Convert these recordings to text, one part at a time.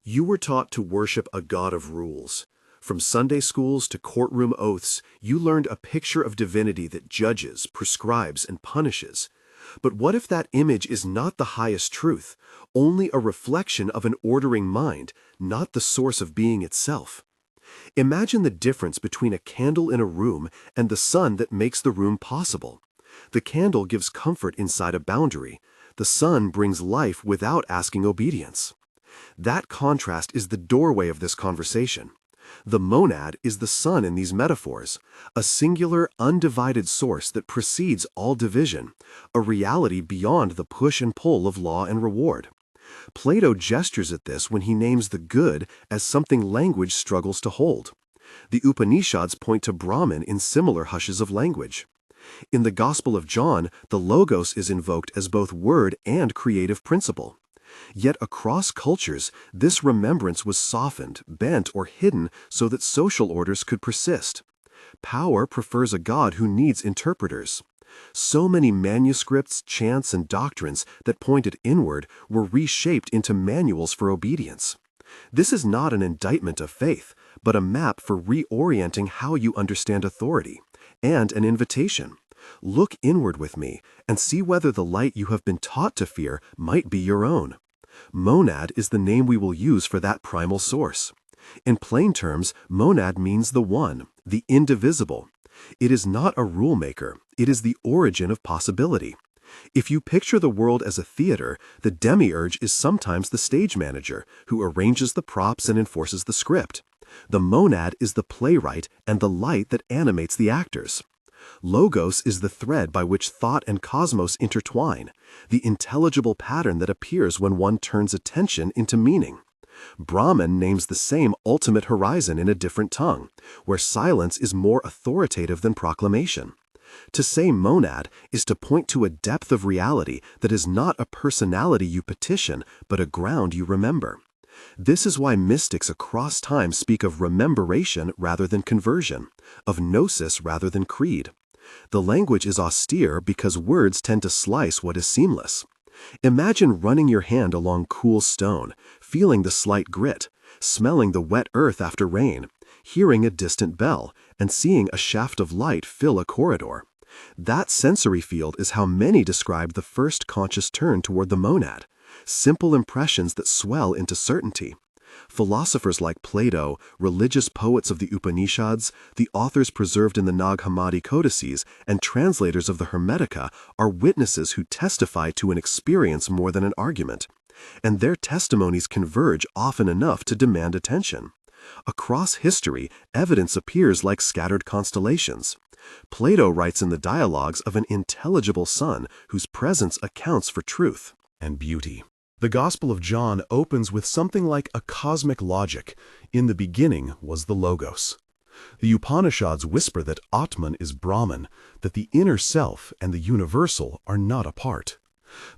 You were taught to worship a god of rules. From Sunday schools to courtroom oaths, you learned a picture of divinity that judges, prescribes, and punishes. But what if that image is not the highest truth, only a reflection of an ordering mind, not the source of being itself? Imagine the difference between a candle in a room and the sun that makes the room possible. The candle gives comfort inside a boundary. The sun brings life without asking obedience. That contrast is the doorway of this conversation. The monad is the sun in these metaphors, a singular, undivided source that precedes all division, a reality beyond the push and pull of law and reward. Plato gestures at this when he names the good as something language struggles to hold. The Upanishads point to Brahman in similar hushes of language. In the Gospel of John, the Logos is invoked as both word and creative principle. Yet across cultures, this remembrance was softened, bent, or hidden so that social orders could persist. Power prefers a god who needs interpreters. So many manuscripts, chants, and doctrines that pointed inward were reshaped into manuals for obedience. This is not an indictment of faith, but a map for reorienting how you understand authority, and an invitation. Look inward with me and see whether the light you have been taught to fear might be your own. Monad is the name we will use for that primal source. In plain terms, monad means the one, the indivisible. It is not a rule maker, it is the origin of possibility. If you picture the world as a theater, the demiurge is sometimes the stage manager, who arranges the props and enforces the script. The monad is the playwright and the light that animates the actors. Logos is the thread by which thought and cosmos intertwine, the intelligible pattern that appears when one turns attention into meaning. Brahman names the same ultimate horizon in a different tongue, where silence is more authoritative than proclamation. To say monad is to point to a depth of reality that is not a personality you petition, but a ground you remember. This is why mystics across time speak of rememberation rather than conversion, of gnosis rather than creed. The language is austere because words tend to slice what is seamless. Imagine running your hand along cool stone, feeling the slight grit, smelling the wet earth after rain, hearing a distant bell, and seeing a shaft of light fill a corridor. That sensory field is how many describe the first conscious turn toward the monad. Simple impressions that swell into certainty. Philosophers like Plato, religious poets of the Upanishads, the authors preserved in the Nag Hammadi codices, and translators of the Hermetica are witnesses who testify to an experience more than an argument. And their testimonies converge often enough to demand attention. Across history, evidence appears like scattered constellations. Plato writes in the dialogues of an intelligible sun whose presence accounts for truth and beauty. The Gospel of John opens with something like a cosmic logic. In the beginning was the Logos. The Upanishads whisper that Atman is Brahman, that the inner self and the universal are not apart.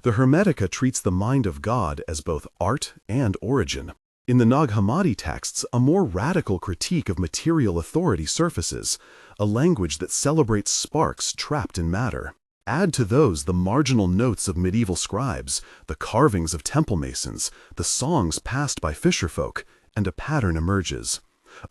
The Hermetica treats the mind of God as both art and origin. In the Nag Hammadi texts, a more radical critique of material authority surfaces, a language that celebrates sparks trapped in matter. Add to those the marginal notes of medieval scribes, the carvings of temple masons, the songs passed by fisherfolk, and a pattern emerges.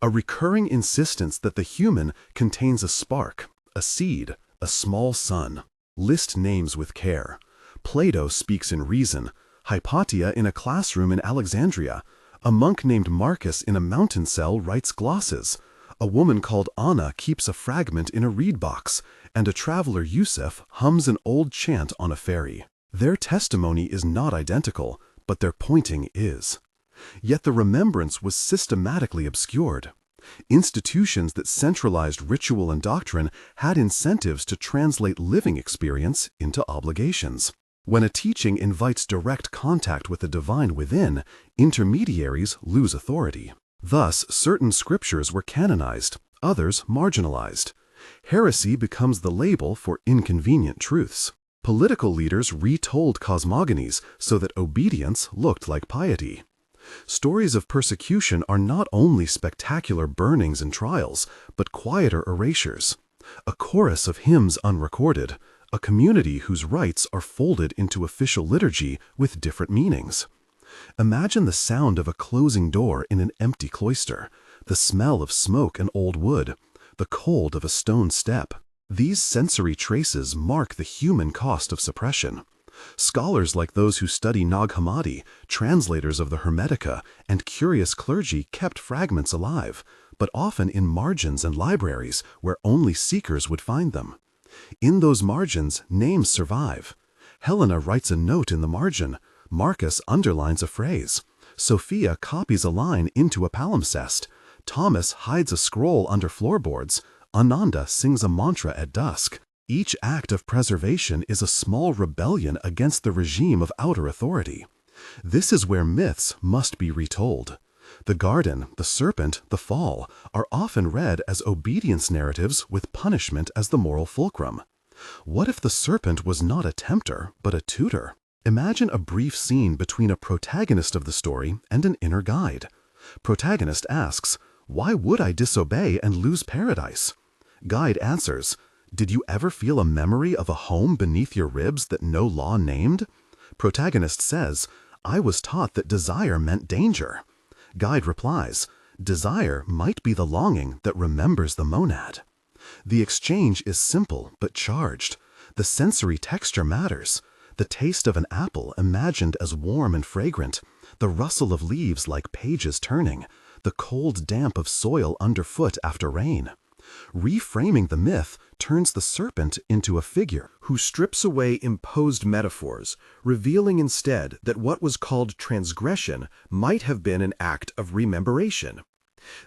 A recurring insistence that the human contains a spark, a seed, a small sun. List names with care. Plato speaks in reason, Hypatia in a classroom in Alexandria. A monk named Marcus in a mountain cell writes glosses. A woman called Anna keeps a fragment in a reed box, and a traveler Yusuf hums an old chant on a ferry. Their testimony is not identical, but their pointing is. Yet the remembrance was systematically obscured. Institutions that centralized ritual and doctrine had incentives to translate living experience into obligations. When a teaching invites direct contact with the divine within, intermediaries lose authority. Thus, certain scriptures were canonized, others marginalized. Heresy becomes the label for inconvenient truths. Political leaders retold cosmogonies so that obedience looked like piety. Stories of persecution are not only spectacular burnings and trials, but quieter erasures. A chorus of hymns unrecorded, a community whose rites are folded into official liturgy with different meanings. Imagine the sound of a closing door in an empty cloister, the smell of smoke and old wood, the cold of a stone step. These sensory traces mark the human cost of suppression. Scholars like those who study Nag Hammadi, translators of the Hermetica, and curious clergy kept fragments alive, but often in margins and libraries where only seekers would find them. In those margins, names survive. Helena writes a note in the margin. Marcus underlines a phrase. Sophia copies a line into a palimpsest. Thomas hides a scroll under floorboards. Ananda sings a mantra at dusk. Each act of preservation is a small rebellion against the regime of outer authority. This is where myths must be retold. The garden, the serpent, the fall are often read as obedience narratives with punishment as the moral fulcrum. What if the serpent was not a tempter, but a tutor? Imagine a brief scene between a protagonist of the story and an inner guide. Protagonist asks, "Why would I disobey and lose paradise?" Guide answers, "Did you ever feel a memory of a home beneath your ribs that no law named?" Protagonist says, "I was taught that desire meant danger." Guide replies, "Desire might be the longing that remembers the monad." The exchange is simple but charged. The sensory texture matters. The taste of an apple imagined as warm and fragrant, the rustle of leaves like pages turning, the cold damp of soil underfoot after rain. Reframing the myth turns the serpent into a figure who strips away imposed metaphors, revealing instead that what was called transgression might have been an act of rememberation.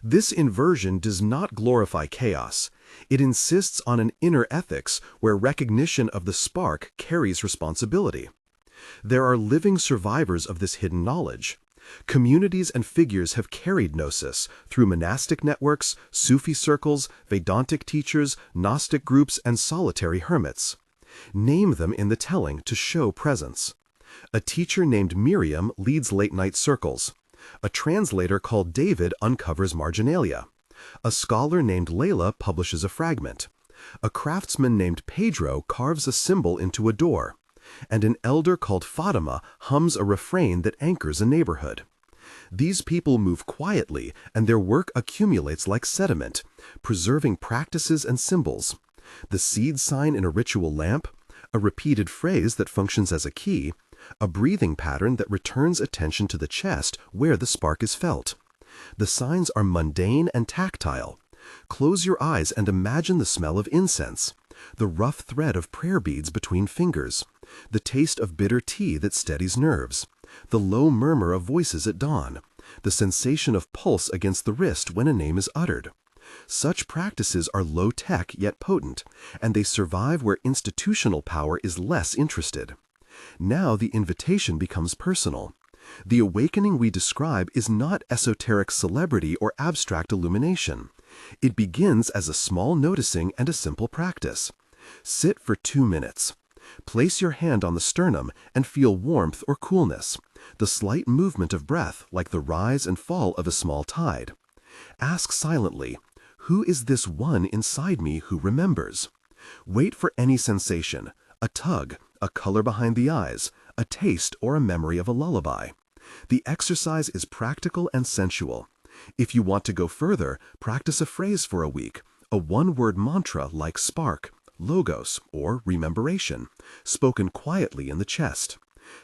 This inversion does not glorify chaos. It insists on an inner ethics where recognition of the spark carries responsibility. There are living survivors of this hidden knowledge. Communities and figures have carried gnosis through monastic networks, Sufi circles, Vedantic teachers, Gnostic groups, and solitary hermits. Name them in the telling to show presence. A teacher named Miriam leads late-night circles. A translator called David uncovers marginalia. A scholar named Layla publishes a fragment. A craftsman named Pedro carves a symbol into a door. And an elder called Fatima hums a refrain that anchors a neighborhood. These people move quietly, and their work accumulates like sediment, preserving practices and symbols. The seed sign in a ritual lamp, a repeated phrase that functions as a key, a breathing pattern that returns attention to the chest where the spark is felt. The signs are mundane and tactile. Close your eyes and imagine the smell of incense, the rough thread of prayer beads between fingers, the taste of bitter tea that steadies nerves, the low murmur of voices at dawn, the sensation of pulse against the wrist when a name is uttered. Such practices are low-tech yet potent, and they survive where institutional power is less interested. Now the invitation becomes personal. The awakening we describe is not esoteric celebrity or abstract illumination. It begins as a small noticing and a simple practice. Sit for 2 minutes. Place your hand on the sternum and feel warmth or coolness, the slight movement of breath like the rise and fall of a small tide. Ask silently, "Who is this one inside me who remembers?" Wait for any sensation, a tug, a color behind the eyes, a taste or a memory of a lullaby. The exercise is practical and sensual. If you want to go further, practice a phrase for a week, a one-word mantra like spark, logos, or rememberation, spoken quietly in the chest.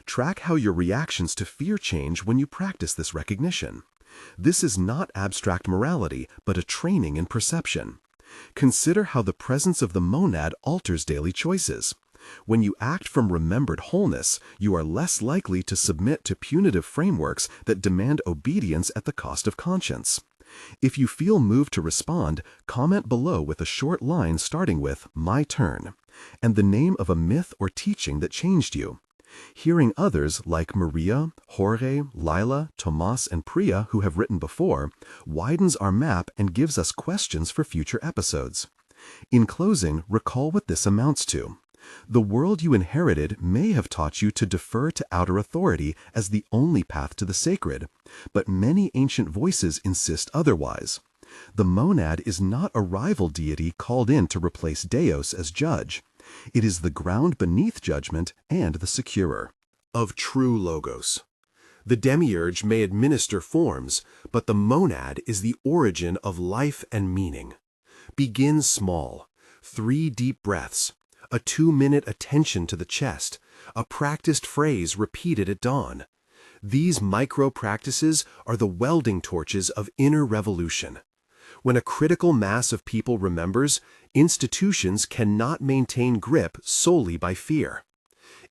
Track how your reactions to fear change when you practice this recognition. This is not abstract morality, but a training in perception. Consider how the presence of the monad alters daily choices. When you act from remembered wholeness, you are less likely to submit to punitive frameworks that demand obedience at the cost of conscience. If you feel moved to respond, comment below with a short line starting with "My turn" and the name of a myth or teaching that changed you. Hearing others like Maria, Jorge, Lila, Tomas, and Priya who have written before widens our map and gives us questions for future episodes. In closing, recall what this amounts to. The world you inherited may have taught you to defer to outer authority as the only path to the sacred, but many ancient voices insist otherwise. The monad is not a rival deity called in to replace Deus as judge. It is the ground beneath judgment and the securer of true logos. The demiurge may administer forms, but the monad is the origin of life and meaning. Begin small. 3 deep breaths, a 2-minute attention to the chest, a practiced phrase repeated at dawn. These micro-practices are the welding torches of inner revolution. When a critical mass of people remembers, institutions cannot maintain grip solely by fear.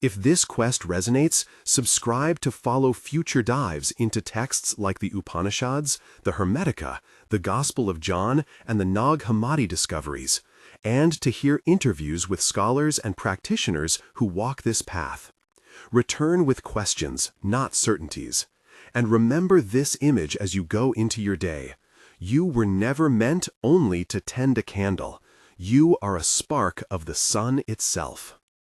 If this quest resonates, subscribe to follow future dives into texts like the Upanishads, the Hermetica, the Gospel of John, and the Nag Hammadi discoveries, and to hear interviews with scholars and practitioners who walk this path. Return with questions, not certainties. And remember this image as you go into your day. You were never meant only to tend a candle. You are a spark of the sun itself.